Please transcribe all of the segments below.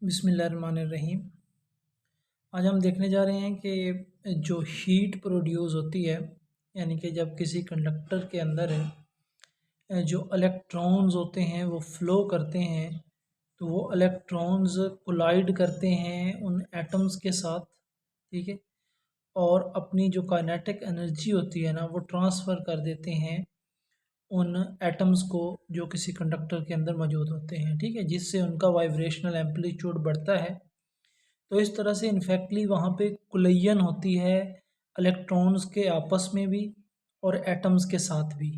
बिस्मिल्लाहिर्रहमानिर्रहीम। आज हम देखने जा रहे हैं कि जो हीट प्रोड्यूस होती है, यानी कि जब किसी कंडक्टर के अंदर जो इलेक्ट्रॉन्स होते हैं वो फ्लो करते हैं, तो वो इलेक्ट्रॉन्स कोलाइड करते हैं उन एटम्स के साथ, ठीक है। और अपनी जो काइनेटिक एनर्जी होती है ना, वो ट्रांसफ़र कर देते हैं उन एटम्स को जो किसी कंडक्टर के अंदर मौजूद होते हैं, ठीक है, जिससे उनका वाइब्रेशनल एम्पलीट्यूड बढ़ता है। तो इस तरह से इनफैक्टली वहाँ पे कुलयन होती है इलेक्ट्रॉन्स के आपस में भी और एटम्स के साथ भी,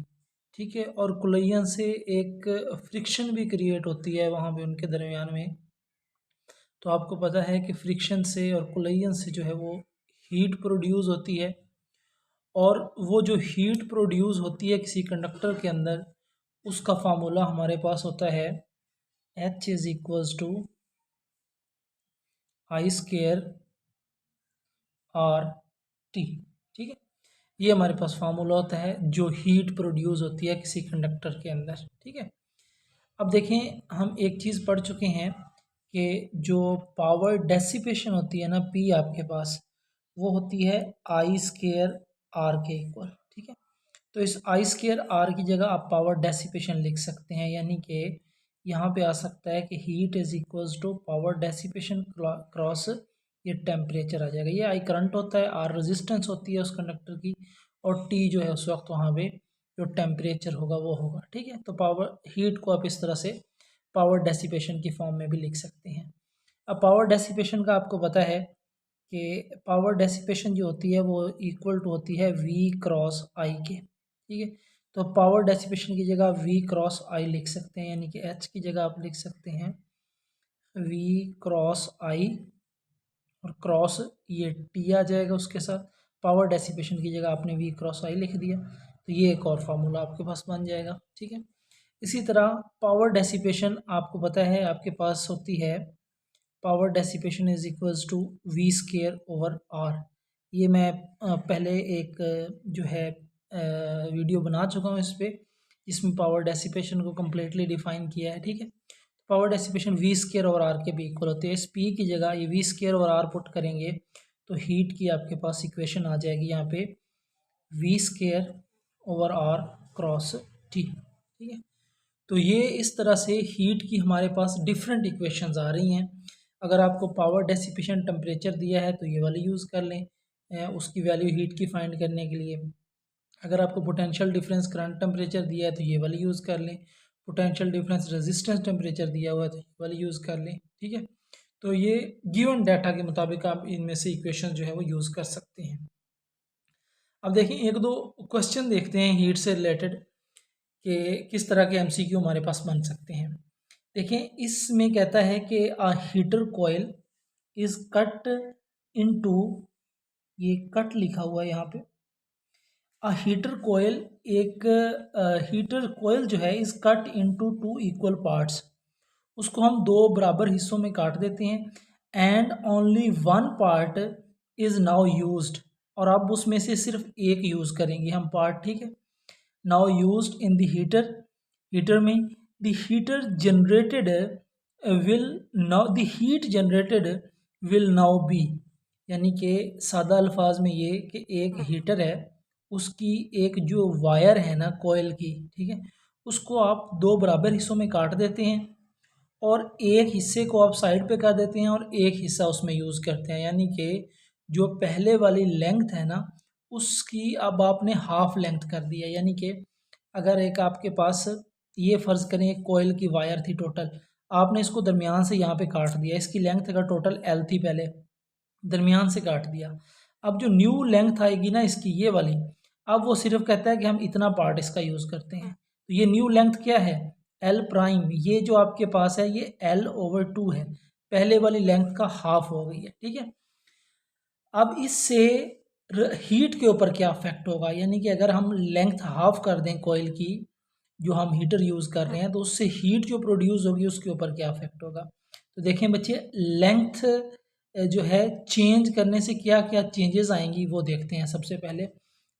ठीक है। और कुलयन से एक फ्रिक्शन भी क्रिएट होती है वहाँ पे उनके दरमियान में। तो आपको पता है कि फ्रिक्शन से और कुलयन से जो है वो हीट प्रोड्यूस होती है, और वो जो हीट प्रोड्यूस होती है किसी कंडक्टर के अंदर, उसका फार्मूला हमारे पास होता है H is equals to I square R T, ठीक है। ये हमारे पास फार्मूला होता है जो हीट प्रोड्यूस होती है किसी कंडक्टर के अंदर, ठीक है। अब देखें, हम एक चीज़ पढ़ चुके हैं कि जो पावर डेसिपेशन होती है ना, पी आपके पास वो होती है आई स्केयर आर के इक्वल, ठीक है। तो इस आई स्केयर आर की जगह आप पावर डेसिपेशन लिख सकते हैं, यानी कि यहाँ पे आ सकता है कि heat is equals to power dissipation cross ये टेम्परेचर आ जाएगा। ये आई करंट होता है, आर रेजिस्टेंस होती है उस कंडक्टर की, और टी जो है उस वक्त वहाँ पे जो टेम्परेचर होगा वो होगा, ठीक है। तो पावर हीट को आप इस तरह से पावर डेसिपेशन की फॉर्म में भी लिख सकते हैं। अब पावर डेसिपेशन का आपको पता है कि पावर डेसिपेशन जो होती है वो इक्वल टू होती है वी क्रॉस आई के, ठीक है। तो पावर डेसिपेशन की जगह वी क्रॉस आई लिख सकते हैं, यानी कि एच की जगह आप लिख सकते हैं वी क्रॉस आई, और क्रॉस ये टी आ जाएगा उसके साथ। पावर डेसिपेशन की जगह आपने वी क्रॉस आई लिख दिया, तो ये एक और फार्मूला आपके पास बन जाएगा, ठीक है। इसी तरह पावर डेसिपेशन आपको पता है आपके पास होती है power dissipation is equals to V square over R. ये मैं पहले एक जो है वीडियो बना चुका हूँ इस पर, जिसमें पावर डेसिपेशन को कम्प्लीटली डिफाइन किया है, ठीक है। पावर डेसिपेशन वी स्केयर और आर के भी इक्वल होते हैं। इस पी की जगह ये वी स्केयर और आर पुट करेंगे तो हीट की आपके पास इक्वेशन आ जाएगी यहाँ पे V square over R cross T, ठीक है। तो ये इस तरह से हीट की हमारे पास डिफरेंट इक्वेशंस आ रही हैं। अगर आपको पावर डेसिपेशन टेम्परेचर दिया है तो ये वाली यूज़ कर लें उसकी वैल्यू हीट की फाइंड करने के लिए। अगर आपको पोटेंशियल डिफरेंस करंट टेम्परेचर दिया है तो ये वाली यूज़ कर लें। पोटेंशियल डिफरेंस रेजिस्टेंस टेम्परेचर दिया हुआ है तो ये वाली यूज़ कर लें, ठीक है। तो ये गिवन डाटा के मुताबिक आप इनमें से इक्वेशन जो है वो यूज़ कर सकते हैं। अब देखिए, एक दो क्वेश्चन देखते हैं हीट से रिलेटेड कि किस तरह के एमसीक्यू हमारे पास बन सकते हैं। देखें, इसमें कहता है कि अ heater coil is cut into, ये कट लिखा हुआ है यहाँ पे, अ हीटर कॉइल, एक हीटर कॉइल जो है is cut into two equal parts, उसको हम दो बराबर हिस्सों में काट देते हैं। And only one part is now used, और अब उसमें से सिर्फ एक यूज़ करेंगे हम पार्ट, ठीक है। Now used in the heater, heater में the heater generated will now the heat generated will now be, यानी कि सादा अल्फाज में ये कि एक हीटर है, उसकी एक जो वायर है ना कोयल की, ठीक है, उसको आप दो बराबर हिस्सों में काट देते हैं और एक हिस्से को आप साइड पे कर देते हैं और एक हिस्सा उसमें यूज़ करते हैं। यानी कि जो पहले वाली लेंथ है ना, उसकी अब आपने हाफ लेंथ कर दिया। यानी कि अगर एक आपके पास, ये फ़र्ज़ करें एक कोयल की वायर थी टोटल, आपने इसको दरमियान से यहाँ पे काट दिया। इसकी लेंथ अगर टोटल एल थी पहले, दरमियान से काट दिया। अब जो न्यू लेंथ आएगी ना इसकी, ये वाली, अब वो सिर्फ कहता है कि हम इतना पार्ट इसका यूज़ करते हैं। तो ये न्यू लेंथ क्या है, एल प्राइम। ये जो आपके पास है ये एल ओवर टू है, पहले वाली लेंथ का हाफ हो गई है, ठीक है। अब इससे हीट के ऊपर क्या इफेक्ट होगा, यानी कि अगर हम लेंथ हाफ कर दें कोयल की, जो हम हीटर यूज़ कर रहे हैं, तो उससे हीट जो प्रोड्यूस होगी उसके ऊपर क्या इफेक्ट होगा। तो देखें बच्चे, लेंथ जो है चेंज करने से क्या क्या चेंजेस आएंगी वो देखते हैं। सबसे पहले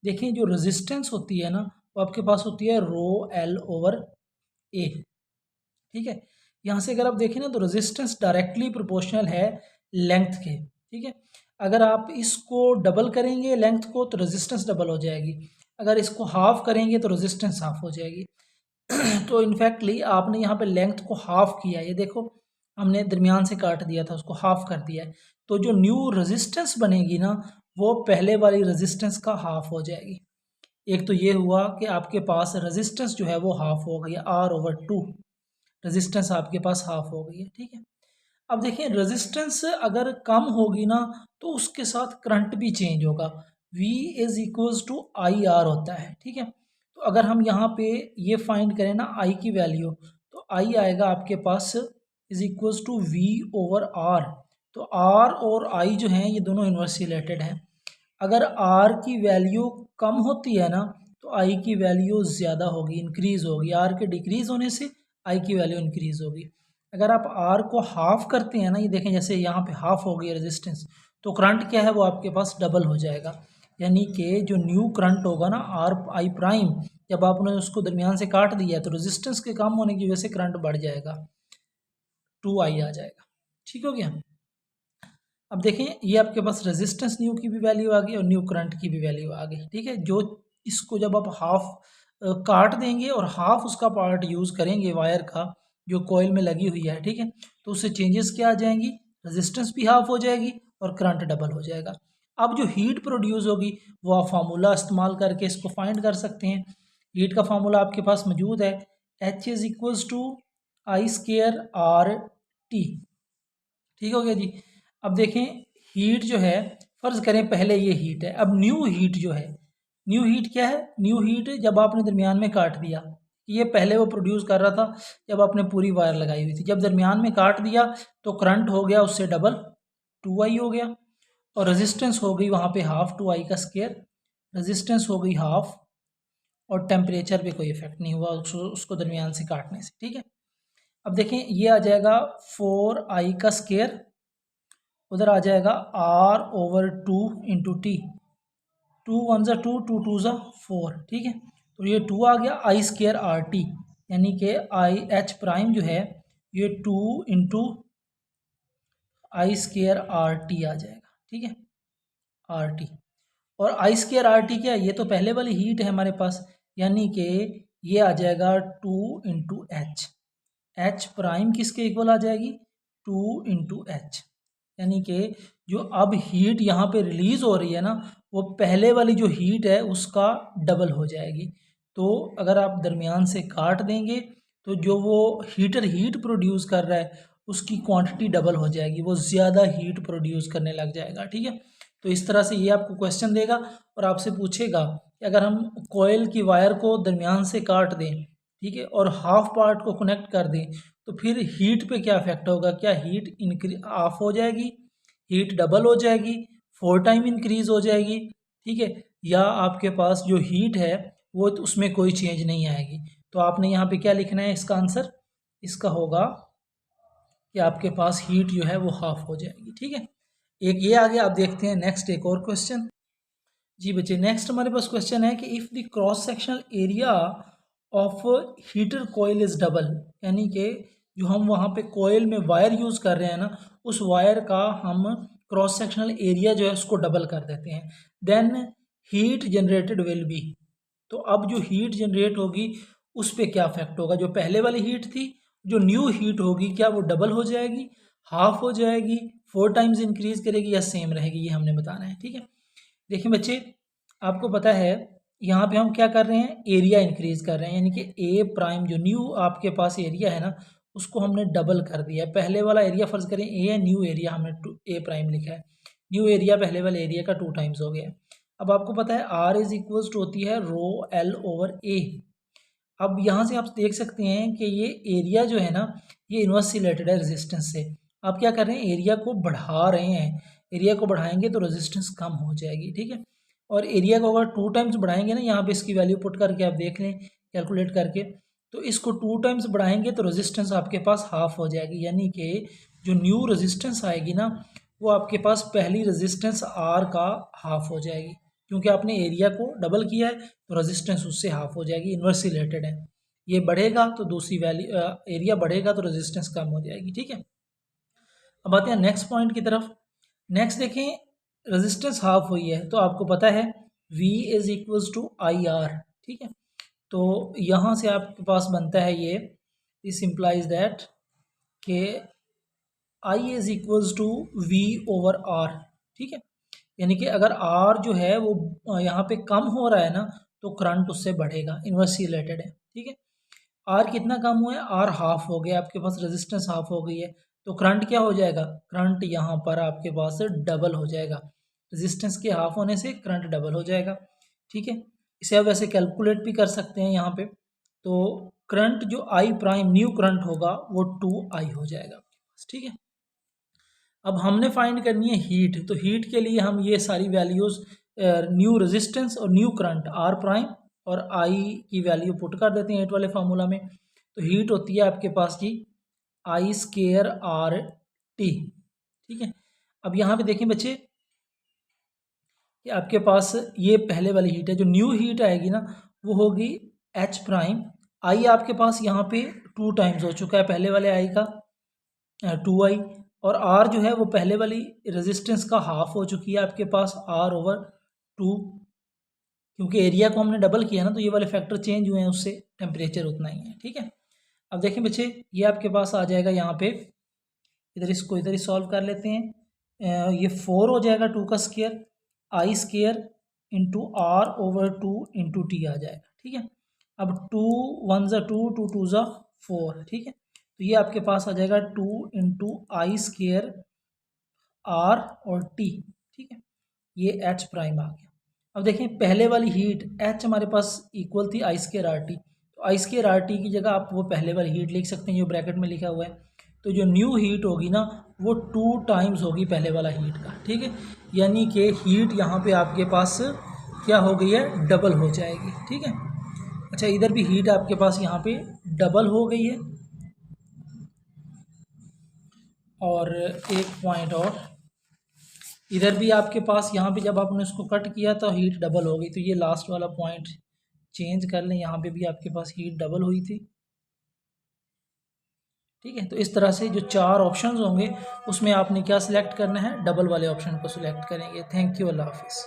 देखें, जो रेजिस्टेंस होती है ना, वो आपके पास होती है रो एल ओवर ए, ठीक है। यहाँ से अगर आप देखें ना तो रेजिस्टेंस डायरेक्टली प्रोपोर्शनल है लेंथ के, ठीक है। अगर आप इसको डबल करेंगे लेंथ को तो रेजिस्टेंस डबल हो जाएगी, अगर इसको हाफ करेंगे तो रेजिस्टेंस हाफ हो जाएगी। तो इनफैक्टली आपने यहाँ पे लेंथ को हाफ किया, ये देखो हमने दरमियान से काट दिया था, उसको हाफ कर दिया है, तो जो न्यू रेजिस्टेंस बनेगी ना वो पहले वाली रेजिस्टेंस का हाफ हो जाएगी। एक तो ये हुआ कि आपके पास रेजिस्टेंस जो है वो हाफ हो गई है, R/2 रेजिस्टेंस आपके पास हाफ हो गई है, ठीक है। अब देखिए रेजिस्टेंस अगर कम होगी ना तो उसके साथ करंट भी चेंज होगा, V is equals to IR होता है, ठीक है। तो अगर हम यहाँ पे ये फाइंड करें ना I की वैल्यू, तो I आएगा आपके पास इज इक्वल्स टू V/R। तो R और I जो हैं ये दोनों इनवर्स रिलेटेड हैं। अगर R की वैल्यू कम होती है ना तो I की वैल्यू ज़्यादा होगी, इंक्रीज होगी, R के डिक्रीज होने से I की वैल्यू इंक्रीज होगी। अगर आप R को हाफ करते हैं ना, ये देखें जैसे यहाँ पे हाफ हो गई रेजिस्टेंस, तो करंट क्या है वो आपके पास डबल हो जाएगा, यानी कि जो न्यू करंट होगा ना RI', जब आपने उसको दरमियान से काट दिया तो रेजिस्टेंस के कम होने की वजह से करंट बढ़ जाएगा, 2I आ जाएगा, ठीक हो गया। अब देखें ये आपके पास रेजिस्टेंस न्यू की भी वैल्यू आ गई और न्यू करंट की भी वैल्यू आ गई, ठीक है। जो इसको जब आप हाफ काट देंगे और हाफ उसका पार्ट यूज़ करेंगे वायर का जो कॉइल में लगी हुई है, ठीक है, तो उससे चेंजेस क्या आ जाएंगी, रेजिस्टेंस भी हाफ हो जाएगी और करंट डबल हो जाएगा। अब जो हीट प्रोड्यूस होगी वो आप फार्मूला इस्तेमाल करके इसको फाइंड कर सकते हैं। हीट का फार्मूला आपके पास मौजूद है, H is equals to I²RT, ठीक हो गया जी। अब देखें हीट जो है, फर्ज करें पहले ये हीट है, अब न्यू हीट जो है, न्यू हीट क्या है, न्यू हीट जब आपने दरमियान में काट दिया, ये पहले वो प्रोड्यूस कर रहा था जब आपने पूरी वायर लगाई हुई थी, जब दरमियान में काट दिया तो करंट हो गया उससे डबल 2I हो गया, और रेजिस्टेंस हो गई वहाँ पे हाफ 2I², रेजिस्टेंस हो गई हाफ, और टेम्परेचर पे कोई इफेक्ट नहीं हुआ उसको दरमियान से काटने से, ठीक है। अब देखें ये आ जाएगा 4I², उधर आ जाएगा R/2 इंटू टी, 2 1 ज़ा 2, 2 2 ज़ा 4, ठीक है। तो ये 2 आ गया I²RT, यानी कि IH' जो है ये 2 इंटू I²RT आ जाएगा, ठीक है, RT। और I²RT क्या है, ये तो पहले वाली हीट है हमारे पास, यानी कि ये आ जाएगा 2 इंटू H किसके इक्वल आ जाएगी, 2 इंटू H, यानी कि जो अब हीट यहाँ पे रिलीज हो रही है ना वो पहले वाली जो हीट है उसका डबल हो जाएगी। तो अगर आप दरमियान से काट देंगे तो जो वो हीटर हीट प्रोड्यूस कर रहा है उसकी क्वांटिटी डबल हो जाएगी, वो ज़्यादा हीट प्रोड्यूस करने लग जाएगा, ठीक है। तो इस तरह से ये आपको क्वेश्चन देगा और आपसे पूछेगा कि अगर हम कोयल की वायर को दरमियान से काट दें, ठीक है, और हाफ पार्ट को कनेक्ट कर दें तो फिर हीट पे क्या इफेक्ट होगा, क्या हीट इंक्रीज ऑफ हो जाएगी, हीट डबल हो जाएगी, 4 टाइम इंक्रीज हो जाएगी, ठीक है, या आपके पास जो हीट है वो उसमें कोई चेंज नहीं आएगी। तो आपने यहाँ पे क्या लिखना है, इसका आंसर इसका होगा कि आपके पास हीट जो है वो हाफ हो जाएगी, ठीक है। एक ये आ गया। अब देखते हैं नेक्स्ट एक और क्वेश्चन। जी बच्चे नेक्स्ट हमारे पास क्वेश्चन है कि if the cross sectional area of heater coil is double, यानी कि जो हम वहाँ पे कॉइल में वायर यूज़ कर रहे हैं ना उस वायर का हम क्रॉस सेक्शनल एरिया जो है उसको डबल कर देते हैं, then heat generated will be. तो अब जो हीट जनरेट होगी उस पर क्या इफेक्ट होगा, जो पहले वाली हीट थी जो न्यू हीट होगी क्या वो डबल हो जाएगी, हाफ हो जाएगी, 4 टाइम्स इंक्रीज करेगी या सेम रहेगी, ये हमने बताना है, ठीक है। देखिए बच्चे आपको पता है यहाँ पे हम क्या कर रहे हैं, एरिया इंक्रीज कर रहे हैं, यानी कि A' जो न्यू आपके पास एरिया है ना उसको हमने डबल कर दिया है। पहले वाला एरिया फर्ज करें A है, न्यू एरिया हमने A' लिखा है, न्यू एरिया पहले वाले एरिया का 2 टाइम्स हो गया। अब आपको पता है R इज इक्वल्स टू होती है ρL/A। अब यहाँ से आप देख सकते हैं कि ये एरिया जो है ना ये इनवर्स रिलेटेड है रेजिस्टेंस से। आप क्या कर रहे हैं, एरिया को बढ़ा रहे हैं, एरिया को बढ़ाएंगे तो रेजिस्टेंस कम हो जाएगी, ठीक है। और एरिया को अगर 2 टाइम्स बढ़ाएंगे ना, यहाँ पे इसकी वैल्यू पुट करके आप देख लें कैलकुलेट करके, तो इसको 2 टाइम्स बढ़ाएंगे तो रेजिस्टेंस आपके पास हाफ हो जाएगी, यानी कि जो न्यू रेजिस्टेंस आएगी ना वो आपके पास पहली रेजिस्टेंस R का हाफ हो जाएगी, क्योंकि आपने एरिया को डबल किया है तो रेजिस्टेंस उससे हाफ हो जाएगी, इन्वर्स रिलेटेड है। ये बढ़ेगा तो दूसरी वैल्यू एरिया बढ़ेगा तो रेजिस्टेंस कम हो जाएगी, ठीक है। अब आते हैं नेक्स्ट पॉइंट की तरफ। नेक्स्ट देखें, रेजिस्टेंस हाफ हुई है तो आपको पता है V is equals to I R, ठीक है। तो यहाँ से आपके पास बनता है ये, दिस इम्प्लाइज दैट के I is equals to V over R, ठीक है। यानी कि अगर R जो है वो यहाँ पे कम हो रहा है ना तो करंट उससे बढ़ेगा, इन्वर्सली रिलेटेड है, ठीक है। R कितना कम हुआ है, R हाफ हो गया, आपके पास रेजिस्टेंस हाफ हो गई है, तो करंट क्या हो जाएगा, करंट यहाँ पर आपके पास डबल हो जाएगा, रेजिस्टेंस के हाफ होने से करंट डबल हो जाएगा, ठीक है। इसे आप वैसे कैलकुलेट भी कर सकते हैं यहाँ पे। तो करंट जो आई प्राइम न्यू करंट होगा वो 2I हो जाएगा आपके पास, ठीक है। अब हमने फाइंड करनी है हीट, तो हीट के लिए हम ये सारी वैल्यूज़ न्यू रेजिस्टेंस और न्यू करंट आर प्राइम और आई की वैल्यू पुट कर देते हैं हीट वाले फार्मूला में। तो हीट होती है आपके पास जी आई स्केयर आर टी, ठीक है। अब यहाँ पे देखें बच्चे कि आपके पास ये पहले वाली हीट है, जो न्यू हीट आएगी ना वो होगी एच प्राइम, आई आपके पास यहाँ पे 2 टाइम्स हो चुका है पहले वाले आई का 2I, और R जो है वो पहले वाली रेजिस्टेंस का हाफ हो चुकी है आपके पास R ओवर 2, क्योंकि एरिया को हमने डबल किया ना तो ये वाले फैक्टर चेंज हुए हैं, उससे टेम्परेचर उतना ही है, ठीक है। अब देखें बच्चे ये आपके पास आ जाएगा यहाँ पे, इधर इसको इधर ही सॉल्व कर लेते हैं। ये 4 हो जाएगा 2 का square, I square into R over 2 into t आ जाएगा, ठीक है। अब 2 1 ज़ा 2 2 2 ज़ा 4, ठीक है। तो ये आपके पास आ जाएगा 2 इंटू आई स्केयर आर और टी, ठीक है। ये एच प्राइम आ गया। अब देखें पहले वाली हीट एच हमारे पास इक्वल थी आई स्केयर आर टी, तो आई स्केयर आर टी की जगह आप वो पहले वाली हीट लिख सकते हैं जो ब्रैकेट में लिखा हुआ है। तो जो न्यू हीट होगी ना वो 2 टाइम्स होगी पहले वाला हीट का, ठीक है। यानी कि हीट यहाँ पे आपके पास क्या हो गई है, डबल हो जाएगी, ठीक है। अच्छा इधर भी हीट आपके पास यहाँ पे डबल हो गई है। और एक पॉइंट और, इधर भी आपके पास यहाँ पे जब आपने इसको कट किया तो हीट डबल हो गई, तो ये लास्ट वाला पॉइंट चेंज कर लें, यहाँ पे भी आपके पास हीट डबल हुई थी, ठीक है। तो इस तरह से जो 4 ऑप्शंस होंगे उसमें आपने क्या सिलेक्ट करना है, डबल वाले ऑप्शन को सिलेक्ट करेंगे। थैंक यू, अल्लाह हाफिज़।